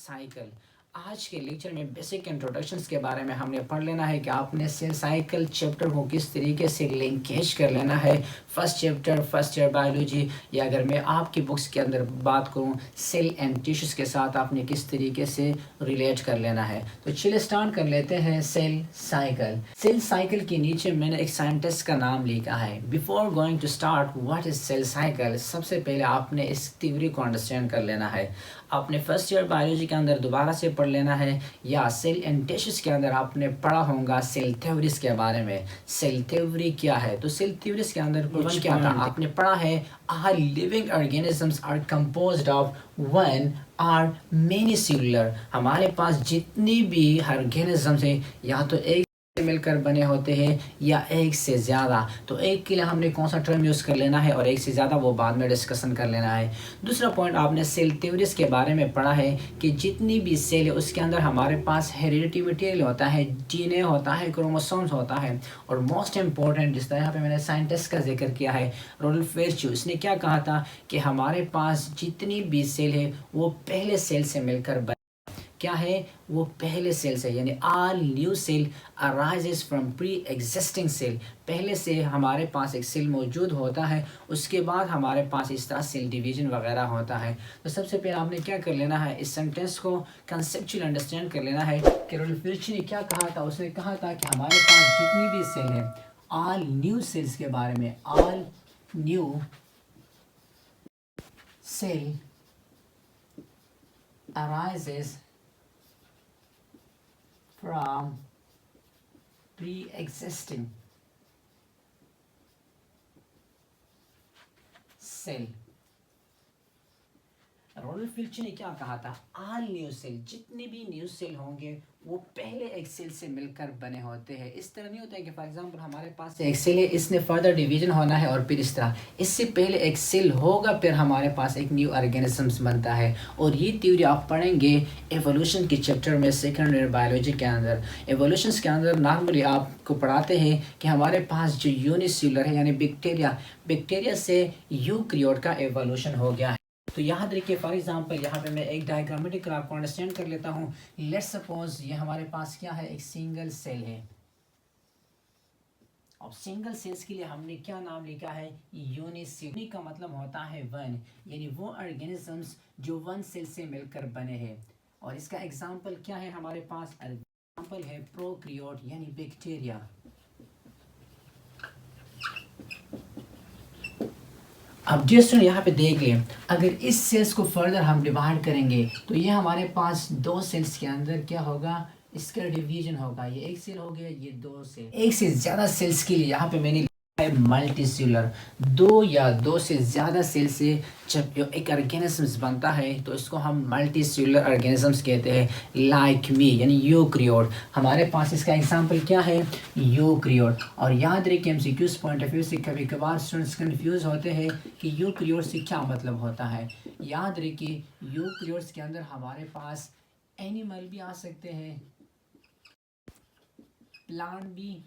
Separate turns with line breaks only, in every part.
Cycle. आज के lecture में बेसिक इंट्रोडक्शंस के बारे में हमने पढ़ लेना है कि आपने सेल साइकिल चैप्टर को किस तरीके से लिंकेज कर लेना है। फर्स्ट ईयर बायोलॉजी, या अगर मैं आपकी बुक्स के अंदर बात करूं सेल एंड टिश्यूज़ के साथ आपने किस तरीके से रिलेट कर लेना है। तो चलिए स्टार्ट कर लेते हैं सेल साइकिल। सेल साइकिल के नीचे मैंने एक साइंटिस्ट का नाम लिखा है। Before going to start what is cell cycle, सबसे पहले आपने इस थ्योरी को अंडरस्टैंड कर लेना है। आपने फर्स्ट ईयर बायोलॉजी के अंदर दोबारा से पढ़ लेना है, या सेल एंड टिश्यूज़ के अंदर आपने पढ़ा होगा सेल थ्योरीज के बारे में। सेल थ्योरी क्या है? तो सेल थ्योरीज के अंदर कुछ क्या था आपने पढ़ा है, are living organisms are composed of one or many cellular. हमारे पास जितनी भी ऑर्गेनिजम्स है या तो एक मिलकर बने होते हैं या एक से ज़्यादा। तो एक के लिए हमने कौन सा टर्म यूज़ कर लेना है और एक से ज़्यादा वो बाद में डिस्कशन कर लेना है। दूसरा पॉइंट आपने सेल थ्योरीज के बारे में पढ़ा है कि जितनी भी सेल है उसके अंदर हमारे पास हेरिडिटी मटेरियल होता है, डीएनए होता है, क्रोमोसोम्स होता है। और मोस्ट इंपॉर्टेंट, जिस तरह यहाँ पे मैंने साइंटिस्ट का जिक्र किया है रोडल्फ विर्च्यू, इसने क्या कहा था कि हमारे पास जितनी भी सेल है वो पहले सेल से मिलकर क्या है, वो पहले सेल से, यानी all new cell arises from pre existing cell. पहले से हमारे पास एक सेल मौजूद होता है, उसके बाद हमारे पास इस तरह सेल डिवीजन वगैरह होता है। तो सबसे पहले आपने क्या कर लेना है, इस सेंटेंस को कंसेप्चुअल अंडरस्टैंड कर लेना है कि रोडल्फ विर्च्यू ने क्या कहा था। उसने कहा था कि हमारे पास जितनी भी सेल है, ऑल न्यू सेल्स के बारे में, all new cell arises from pre-existing cell। Rudolf Virchow ने क्या कहा था, ऑल न्यू सेल, जितने भी न्यू सेल होंगे वो पहले एक सेल से मिलकर बने होते हैं। इस तरह नहीं होता है कि फॉर एग्जांपल हमारे पास एक सेल है, इसने फर्दर डिवीजन होना है और फिर इस तरह इससे पहले एक सेल होगा, फिर हमारे पास एक न्यू ऑर्गेनिजम्स बनता है। और ये थ्योरी आप पढ़ेंगे एवोल्यूशन के चैप्टर में सेकेंड ईयर बायोलॉजी के अंदर। एवोल्यूशन के अंदर नॉर्मली आपको पढ़ाते हैं कि हमारे पास जो यूनिसेलुलर है यानी बैक्टीरिया से यूकैरियोट का एवोल्यूशन हो गया है। तो याद रखिए, फॉर एग्जांपल यहाँ पे मैं एक डायग्रामेटिक आपको अंडरस्टैंड कर लेता हूँ। लेट्स सपोज ये हमारे पास क्या है, एक सिंगल सेल है। अब सिंगल सेल्स के लिए हमने क्या नाम लिखा है, यूनिसेलुलर का मतलब होता है वन, यानी वो ऑर्गेनिजम्स जो वन सेल से मिलकर बने हैं। और इसका एग्जांपल क्या है, हमारे पास एग्जांपल है प्रोकैरियोट यानी बैक्टीरिया। अब जस्ट यहाँ पे देख लें, अगर इस सेल्स को फर्दर हम डिवाइड करेंगे तो ये हमारे पास दो सेल्स के अंदर क्या होगा, इसका डिवीजन होगा। ये एक सेल हो गया, ये दो सेल। एक से ज़्यादा सेल्स के लिए यहाँ पे मैंने लिखा है मल्टीसेलुलर। दो या दो से ज़्यादा सेल से जब एक ऑर्गेनिजम्स बनता है तो इसको हम मल्टीसेलुलर ऑर्गेनिजम्स कहते हैं, लाइक मी यानी यूकैरियोट। हमारे पास इसका एग्जांपल क्या है, यूकैरियोट। और याद रखिए एमसीक्यूज पॉइंट ऑफ व्यू से कभी कभार स्टूडेंट्स कंफ्यूज होते हैं कि यूकैरियोट से क्या मतलब होता है। याद रखिए यूकैरियोट्स के अंदर हमारे पास एनिमल भी आ सकते हैं, प्लांट भी,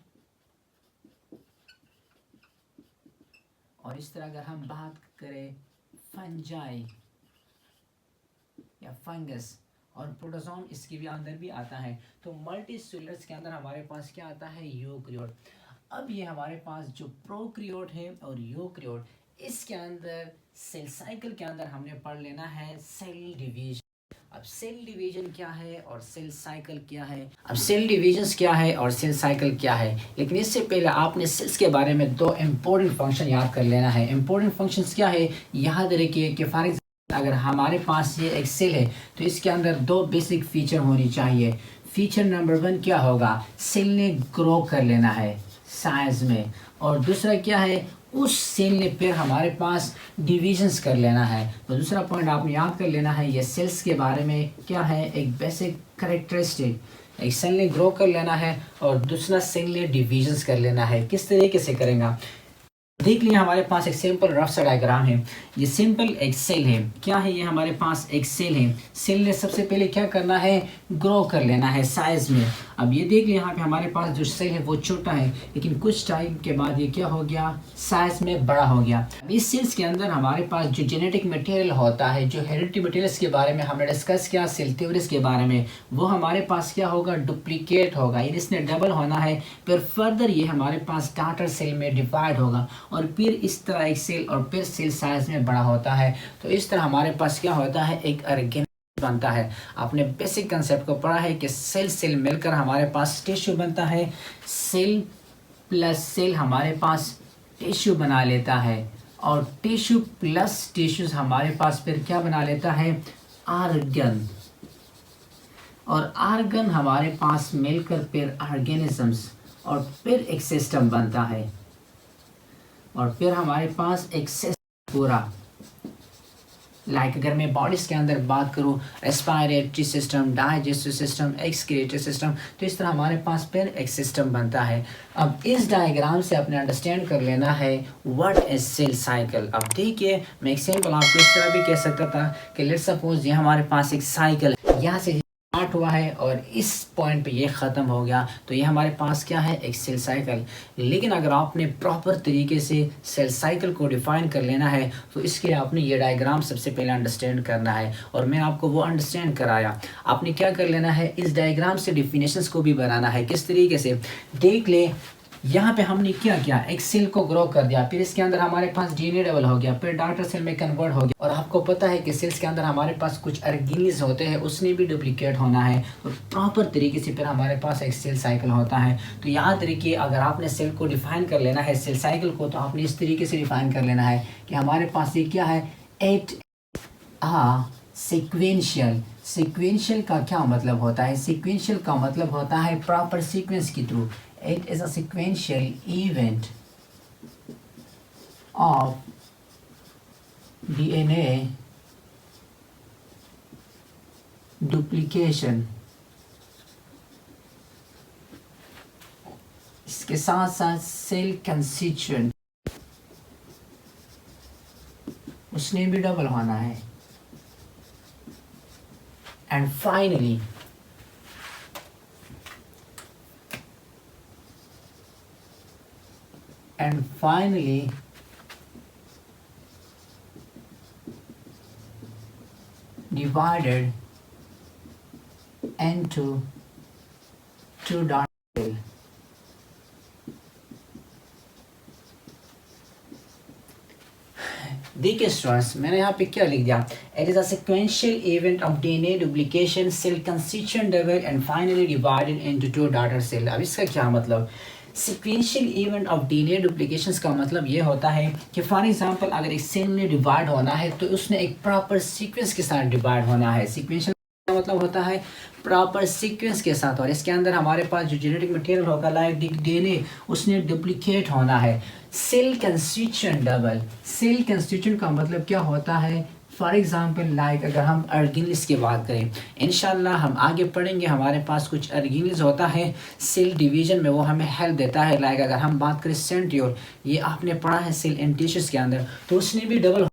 और इस तरह अगर हम बात करें फंजाई या फंगस और प्रोटोजोम, इसके भी अंदर भी आता है। तो मल्टीसेलुलर्स के अंदर हमारे पास क्या आता है, यूकैरियोट। अब ये हमारे पास जो प्रोकैरियोट है और यूकैरियोट, इसके अंदर सेल साइकिल के अंदर हमने पढ़ लेना है सेल डिवीजन। अब सेल डिवीजन क्या है और सेल साइकिल क्या है, अब सेल डिवीजन्स क्या है और सेल साइकिल क्या है। लेकिन इससे पहले आपने सेल्स के बारे में दो इम्पोर्टेंट फंक्शन याद कर लेना है। इम्पोर्टेंट फंक्शंस क्या है, याद रखिए कि फॉर एग्जाम्पल अगर हमारे पास ये एक सेल है तो इसके अंदर दो बेसिक फीचर होनी चाहिए। फीचर नंबर वन क्या होगा, सेल ने ग्रो कर लेना है साइज में, और दूसरा क्या है, उस सेल ने फिर हमारे पास डिविजन्स कर लेना है। तो दूसरा पॉइंट आपने याद कर लेना है, ये सेल्स के बारे में क्या है, एक बेसिक कैरेक्टरिस्टिक, एक सेल ने ग्रो कर लेना है और दूसरा सेल ने डिविजन्स कर लेना है। किस तरीके से करेंगे देख लिया, हमारे पास एक सिंपल रफ सा डायग्राम है। ये सिंपल एक सेल है, क्या है, ये हमारे पास एक सेल है। सेल ने सबसे पहले क्या करना है, ग्रो कर लेना है साइज में। अब ये देख लें यहाँ पे हमारे पास जो सेल है वो छोटा है, लेकिन कुछ टाइम के बाद ये क्या हो गया, साइज में बड़ा हो गया। अब इस सेल्स के अंदर हमारे पास जो जेनेटिक मटेरियल होता है, जो हेरिडिटी मटेरियल्स के बारे में हमने डिस्कस किया सेल थ्योरीज के बारे में, वो हमारे पास क्या होगा, डुप्लीकेट होगा, यानी इसने डबल होना है। फिर फर्दर ये हमारे पास डॉटर सेल में डिवाइड होगा और फिर इस तरह एक सेल और फिर सेल साइज में बड़ा होता है। तो इस तरह हमारे पास क्या होता है, एक ऑर्गेनिक बनता है। आपने बेसिक कंसेप्ट को पढ़ा है कि सेल सेल मिलकर हमारे पास टिश्यू बनता है, सेल प्लस सेल हमारे पास टिश्यू बना लेता है और टिश्यू प्लस टिश्यूज हमारे पास फिर क्या बना लेता है, आर्गन, और आर्गन हमारे पास मिलकर फिर ऑर्गेनिजम्स और फिर एक सिस्टम बनता है और फिर हमारे पास एक सिस्टम पूरा, लाइक अगर मैं बॉडीज़ के अंदर बात करूँ, respiratory system, digestive system, excretory system, तो इस तरह हमारे पास फिर एक सिस्टम बनता है। अब इस डायग्राम से आपने अंडरस्टैंड कर लेना है व्हाट इज सेल साइकिल। अब देखिए मैं एग्जांपल आपको इस तरह भी कह सकता था कि लेट्स सपोज ये हमारे पास एक साइकिल यहाँ से स्टार्ट हुआ है और इस पॉइंट पे ये ख़त्म हो गया, तो ये हमारे पास क्या है, एक सेल साइकिल। लेकिन अगर आपने प्रॉपर तरीके से सेल साइकिल को डिफ़ाइन कर लेना है तो इसके लिए आपने ये डायग्राम सबसे पहले अंडरस्टैंड करना है और मैं आपको वो अंडरस्टैंड कराया। आपने क्या कर लेना है, इस डायग्राम से डिफिनेशंस को भी बनाना है। किस तरीके से, देख ले यहाँ पे हमने क्या किया, एक सेल को ग्रो कर दिया, फिर इसके अंदर हमारे पास डीएनए डबल हो गया, फिर डॉटर सेल में कन्वर्ट हो गया। और आपको पता है कि सेल्स के अंदर हमारे पास कुछ ऑर्गेनीज होते हैं, उसने भी डुप्लीकेट होना है और प्रॉपर तरीके से फिर हमारे पास एक सेल साइकिल होता है। तो याद रखिए अगर आपने सेल को डिफाइन कर लेना है, सेल साइकिल को, तो आपने इस तरीके से डिफाइन कर लेना है कि हमारे पास ये क्या है, एट सीक्वेंशियल। सीक्वेंशियल का क्या मतलब होता है, सीक्वेंशियल का मतलब होता है प्रॉपर सीक्वेंस के through. It is a sequential event of DNA duplication। इसके साथ साथ सेल कंस्टिट्यूएंट उसने भी डबल होना है। And finally divided into two dot cell। देखिए स्टूडेंट्स मैंने यहाँ पे क्या लिख दिया, it is a sequential event of DNA duplication, cell constituent double and finally divided into two daughter cell. अब इसका क्या मतलब, sequential event of DNA duplications का मतलब ये होता है कि फॉर एग्जांपल अगर एक सेल ने डिवाइड होना है तो उसने एक प्रॉपर सीक्वेंस के साथ डिवाइड होना है। सीक्वेंशियल का मतलब होता है प्रॉपर सीक्वेंस के साथ, और इसके अंदर हमारे पास जो जेनेटिक मटेरियल होगा लाइक डीएनए उसने डुप्लीकेट होना है। Cell constituent double, cell constituent का मतलब क्या होता है, फॉर एग्जाम्पल लाइक अगर हम ऑर्गेनीज की बात करें, इंशाल्लाह हम आगे पढ़ेंगे, हमारे पास कुछ ऑर्गेनीज होता है सेल डिवीजन में, वो हमें हेल्प देता है। लाइक अगर हम बात करें सेंट्रियोल, ये आपने पढ़ा है सेल एंड टिश्यूज के अंदर, तो उसने भी डबल है।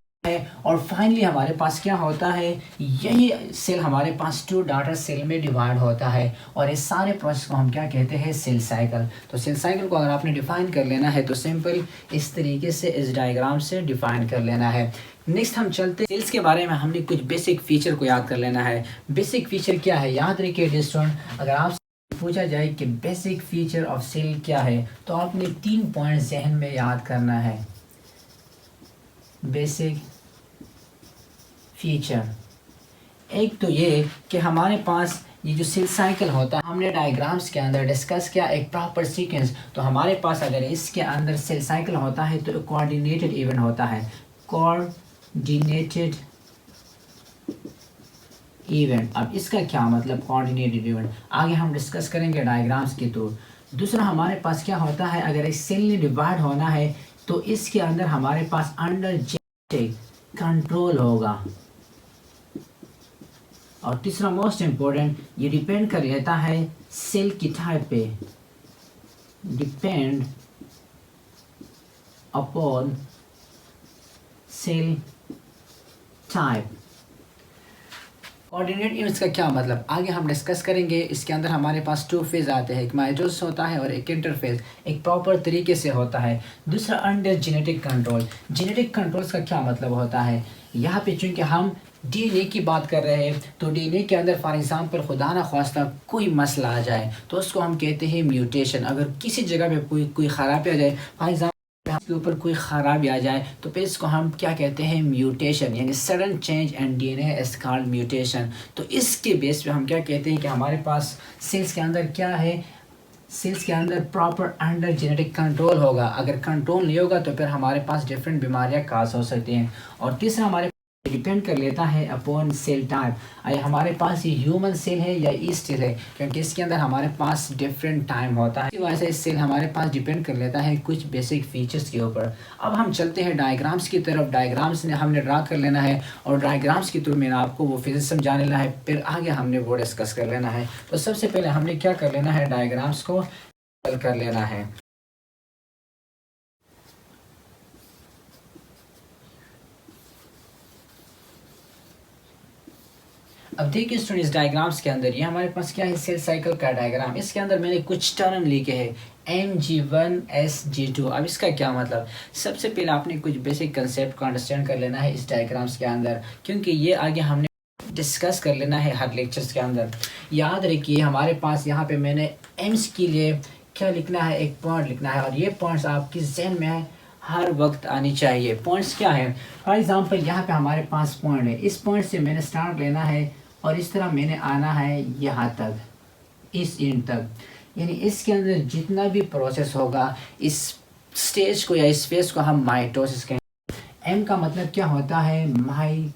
और फाइनली हमारे पास क्या होता है, यही सेल हमारे पास टू डॉटर सेल में डिवाइड होता है और इस सारे प्रोसेस को हम क्या कहते हैं, सेल साइकिल। तो सेल साइकिल को अगर आपने डिफाइन कर लेना है तो सिंपल इस तरीके से इस डायग्राम से डिफाइन कर लेना है। नेक्स्ट हम चलते सेल्स के बारे में, हमने कुछ बेसिक फीचर को याद कर लेना है। बेसिक फीचर क्या है, याद रखिए स्टूडेंट, अगर आपसे पूछा जाए कि बेसिक फीचर ऑफ सेल क्या है तो आपने 3 पॉइंट जहन में याद करना है। बेसिक फीचर, एक तो ये कि हमारे पास ये जो सेल साइकिल होता है हमने डायग्राम्स के अंदर डिस्कस किया एक प्रॉपर सीक्वेंस, तो हमारे पास अगर इसके अंदर सेल साइकिल होता है तो कोऑर्डिनेटेड इवेंट होता है, कोऑर्डिनेटेड इवेंट। अब इसका क्या मतलब कोऑर्डिनेटेड इवेंट, आगे हम डिस्कस करेंगे डायग्राम्स के थ्रू। दूसरा हमारे पास क्या होता है, अगर एक सेल ने डिवाइड होना है तो इसके अंदर हमारे पास अंडर जेनेटिक कंट्रोल होगा। और तीसरा मोस्ट इम्पोर्टेंट, ये डिपेंड कर लेता है सेल की टाइप पे, depend upon cell type. Coordinate image का क्या मतलब आगे हम डिस्कस करेंगे। इसके अंदर हमारे पास टू फेज आते हैं, एक माइटोसिस होता है और एक इंटरफेज, एक प्रॉपर तरीके से होता है। दूसरा under genetic control. Genetic controls का क्या मतलब होता है, यहाँ पे चूंकि हम डीएनए की बात कर रहे हैं तो डीएनए के अंदर फॉर एग्जांपल खुदा ना ख्वास्ता कोई मसला आ जाए तो उसको हम कहते हैं म्यूटेशन। अगर किसी जगह पे कोई कोई खराबी आ जाए, फॉर एग्जांपल के ऊपर कोई खराबी आ जाए तो फिर इसको हम क्या कहते हैं, म्यूटेशन, यानी sudden change and DNA is called mutation. तो इसके बेस पे हम क्या कहते हैं कि हमारे पास सेल्स के अंदर क्या है, सेल्स के अंदर प्रॉपर अंडर जेनेटिक कंट्रोल होगा। अगर कंट्रोल नहीं होगा तो फिर हमारे पास डिफरेंट बीमारियां काज हो सकती हैं। और तीसरा हमारे डिपेंड कर लेता है अपॉन सेल टाइप, हमारे पास ये ह्यूमन सेल है या ई सेल है, क्योंकि इसके अंदर हमारे पास डिफरेंट टाइम होता है। इसी वजह से सेल हमारे पास डिपेंड कर लेता है कुछ बेसिक फीचर्स के ऊपर। अब हम चलते हैं डायग्राम्स की तरफ। डायग्राम्स ने हमने ड्रा कर लेना है और डायग्राम्स के थ्रू मैंने आपको वो फिजिक्स समझा लेना है, फिर आगे हमने वो डिस्कस कर लेना है। तो सबसे पहले हमने क्या कर लेना है, डायग्राम्स को हल कर लेना है। अब देखिए स्टूडेंट, इस डायग्राम्स के अंदर ये हमारे पास क्या है, सेल साइकिल का डायग्राम। इसके अंदर मैंने कुछ टर्म लिखे हैं Mg1 Sg2। अब इसका क्या मतलब, सबसे पहले आपने कुछ बेसिक कंसेप्ट को अंडरस्टैंड कर लेना है इस डायग्राम्स के अंदर, क्योंकि ये आगे हमने डिस्कस कर लेना है हर लेक्चर्स के अंदर। याद रखिए हमारे पास यहाँ पे मैंने एम्स के लिए क्या लिखना है, एक पॉइंट लिखना है, और ये पॉइंट्स आपकी जहन में हर वक्त आनी चाहिए। पॉइंट्स क्या है, फॉर एग्जांपल यहाँ पे हमारे पास पॉइंट है, इस पॉइंट से मैंने स्टार्ट लेना है और इस तरह मैंने आना है यहाँ तक, इस एंड तक। यानी इसके अंदर जितना भी प्रोसेस होगा, इस स्टेज को या इस फेज को हम माइटोसिस कहेंगे। एम का मतलब क्या होता है, माइटोसिस।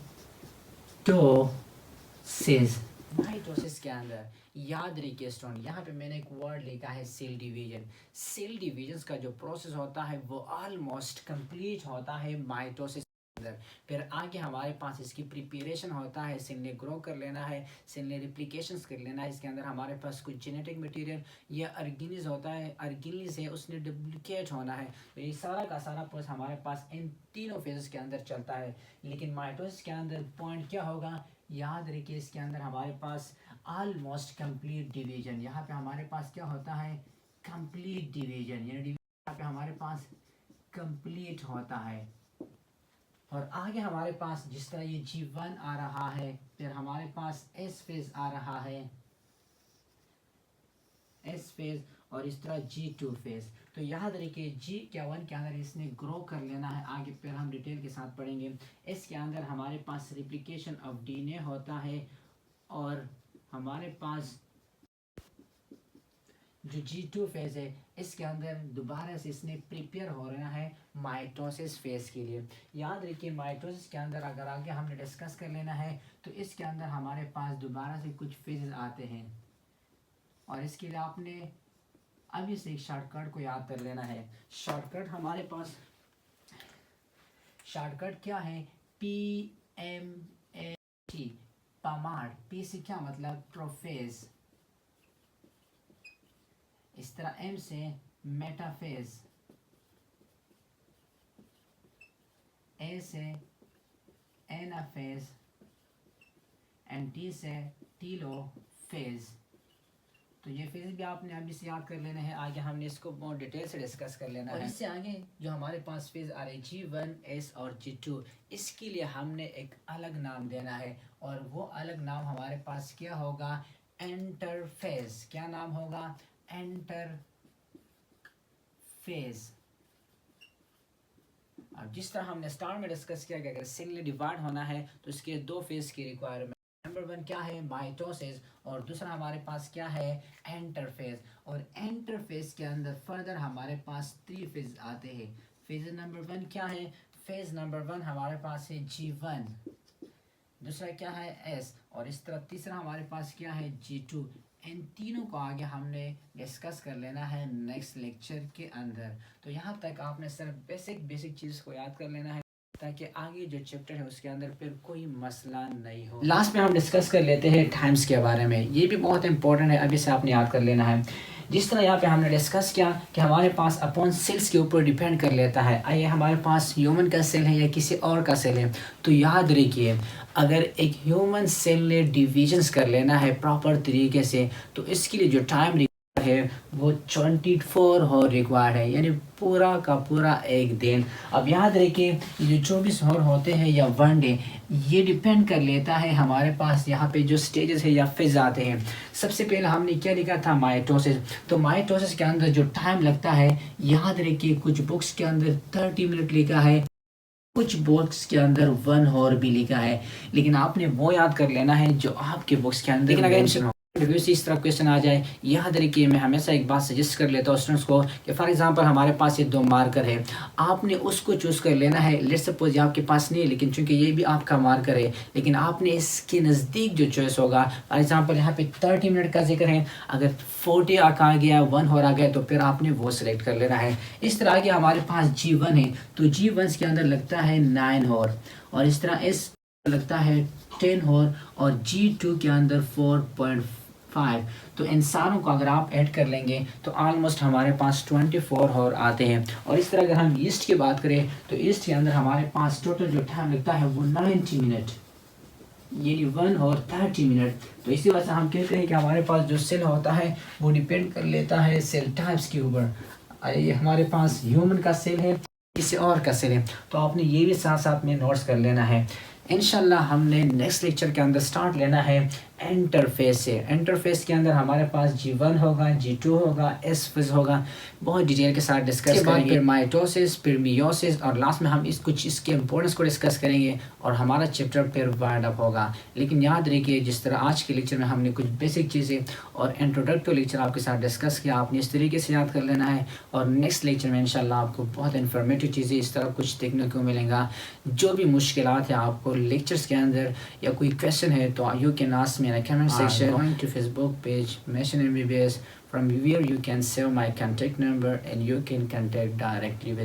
माइटोसिस के अंदर याद रखिए स्टूडेंट, यहाँ पे मैंने एक वर्ड लिखा है सेल डिवीजन। सेल डिवीजन का जो प्रोसेस होता है वो ऑलमोस्ट कंप्लीट होता है माइटोसिस अंदर। फिर आगे हमारे पास इसकी प्रिपरेशन होता है, सेल ने ग्रो कर लेना है, सेल ने रिप्लिकेशंस कर लेना है। इसके अंदर हमारे पास कुछ जेनेटिक मटेरियल या अर्गिनिज होता है, अर्गिनिज है, उसने डुप्लीकेट होना है। तो ये सारा का सारा प्रोसेस हमारे पास इन तीनों फेजेस के अंदर चलता है। लेकिन माइटोसिस के अंदर पॉइंट क्या होगा, याद रखिए इसके अंदर हमारे पास ऑलमोस्ट कंप्लीट डिवीजन। यहाँ पे हमारे पास क्या होता है, कंप्लीट डिवीजन, यानी यहाँ पे हमारे पास कंप्लीट होता है। और आगे हमारे पास जिस तरह ये G1 आ रहा है, फिर हमारे पास S फेज आ रहा है, S फेज, और इस तरह G2 फेज। तो याद रखिए G1 के अंदर इसने ग्रो कर लेना है, आगे फिर हम डिटेल के साथ पढ़ेंगे। इसके अंदर हमारे पास रिप्लिकेशन ऑफ डीएनए होता है, और हमारे पास जो G2 फेज है इसके अंदर दोबारा से इसने प्रिपेयर हो रहा है माइटोसिस फेज के लिए। याद रखिए माइटोसिस के अंदर अगर आगे हमने डिस्कस कर लेना है तो इसके अंदर हमारे पास दोबारा से कुछ फेजेस आते हैं, और इसके लिए आपने अभी से एक शॉर्टकट को याद कर लेना है। शॉर्टकट हमारे पास, शॉर्टकट क्या है, PMAT, पमाड। P से क्या मतलब, प्रोफेज, इस तरह M से मेटाफेज, A से एनाफेज, एंड T से टीलोफेज। तो ये फेज भी आपने अभी से याद कर लेना है, आगे हमने इसको बहुत डिटेल से डिस्कस कर लेना है। और इससे आगे जो हमारे पास फेज आ रहे हैं G1, S और G2, इसके लिए हमने एक अलग नाम देना है, और वो अलग नाम हमारे पास क्या होगा, एंटरफेज। क्या नाम होगा, एंटर फेज। अब जिस तरह हमने स्टार्ट में डिस्कस किया कि अगर सेल ने डिवाइड होना है तो इसके दो फेज की रिक्वायरमेंट, नंबर वन क्या है, माइटोसिस, और दूसरा हमारे पास क्या है, एंटरफेज। और एंटरफेज के अंदर फर्दर हमारे पास 3 फेज आते हैं। फेज नंबर वन क्या है, फेज नंबर वन हमारे पास है G1, दूसरा क्या है S, और इस तरह तीसरा हमारे पास क्या है, G2। इन तीनों को आगे हमने डिस्कस कर लेना है नेक्स्ट लेक्चर के अंदर। तो यहाँ तक आपने सिर्फ बेसिक चीज़ को याद कर लेना है। ताकि आगे जो चैप्टर है उसके अंदर फिर कोई मसला नहीं हो। लास्ट में हम डिस्कस कर लेते हैं टाइम्स के बारे में, ये भी बहुत इंपॉर्टेंट है, अभी से आपने याद कर लेना है। जिस तरह यहाँ पे हमने डिस्कस किया कि हमारे पास अपॉन सेल्स के ऊपर डिपेंड कर लेता है, आइए हमारे पास ह्यूमन का सेल है या किसी और का सेल है, तो याद रखिए अगर एक ह्यूमन सेल ने डिविजन्स कर लेना है प्रॉपर तरीके से, तो इसके लिए जो टाइम है वो 24 और रिक्वायर्ड है, यानी पूरा का पूरा एक दिन। अब याद रखिए ये जो 24 आवर होते हैं या वन डे, ये डिपेंड कर लेता है हमारे पास यहाँ पे जो स्टेजेस है या फेज आते हैं। सबसे पहले हमने क्या लिखा था, माइटोसिस। तो माइटोसिस के अंदर जो टाइम लगता है, याद रखिए कुछ बुक्स के अंदर 30 मिनट लिखा है, कुछ बुक्स के अंदर 1 आवर भी लिखा है, लेकिन आपने वो याद कर लेना है जो आपके बुक्स के अंदर। लेकिन अगर रिव्यू से इस तरह क्वेश्चन आ जाए, याद रखिए मैं हमेशा एक बात सजेस्ट कर लेता हूँ स्टूडेंट्स को कि फॉर एग्जांपल हमारे पास ये 2 मार्कर है, आपने उसको चूज़ कर लेना है। लेट्स सपोज ये आपके पास नहीं है, लेकिन चूंकि ये भी आपका मार्कर है, लेकिन आपने इसके नज़दीक जो चॉइस होगा, फॉर एग्जांपल यहाँ पे 30 मिनट का जिक्र है, अगर 40 आ गया 1 हो गया तो फिर आपने वो सिलेक्ट कर लेना है। इस तरह के हमारे पास G1 है, तो G1 के अंदर लगता है 9 और इस तरह इस लगता है 10 और G2 के अंदर 4.5। तो इंसानों को अगर आप ऐड कर लेंगे तो ऑलमोस्ट हमारे पास 24 और आते हैं। और इस तरह अगर हम ईस्ट की बात करें तो ईस्ट के अंदर हमारे पास टोटल जो टाइम लगता है वो 90 मिनट, यानी 1 और 30 मिनट। तो इसी वजह से हम कहते हैं कि हमारे पास जो सेल होता है वो डिपेंड कर लेता है सेल टाइप्स के ऊपर। ये हमारे पास ह्यूमन का सेल है, किसी और का सेल है, तो आपने ये भी साथ साथ में नोट्स कर लेना है। इंशाल्लाह हमने नेक्स्ट लेक्चर के अंदर स्टार्ट लेना है इंटरफेस से। इंटरफेस के अंदर हमारे पास G1 होगा, G2 होगा, एस फेज होगा, बहुत डिटेल के साथ डिस्कस करेंगे। फिर माइटोसिस, फिर मियोसिस, और लास्ट में हम कुछ इसके इंपॉर्टेंस को डिस्कस करेंगे और हमारा चैप्टर फिर वाइंड अप होगा। लेकिन याद रखिए जिस तरह आज के लेक्चर में हमने कुछ बेसिक चीज़ें और इंट्रोडक्टरी लेक्चर आपके साथ डिस्कस किया, आपने इस तरीके से याद कर लेना है। और नेक्स्ट लेक्चर में इंशाल्लाह आपको बहुत इन्फॉर्मेटिव चीज़ें इस तरह कुछ देखने को मिलेगा। जो भी मुश्किलात है आपको लेक्चर्स के अंदर या कोई क्वेश्चन है तो you can ask me in a comment section, going to Facebook page Mission MBBS, from where you can save my contact number and you can contact directly with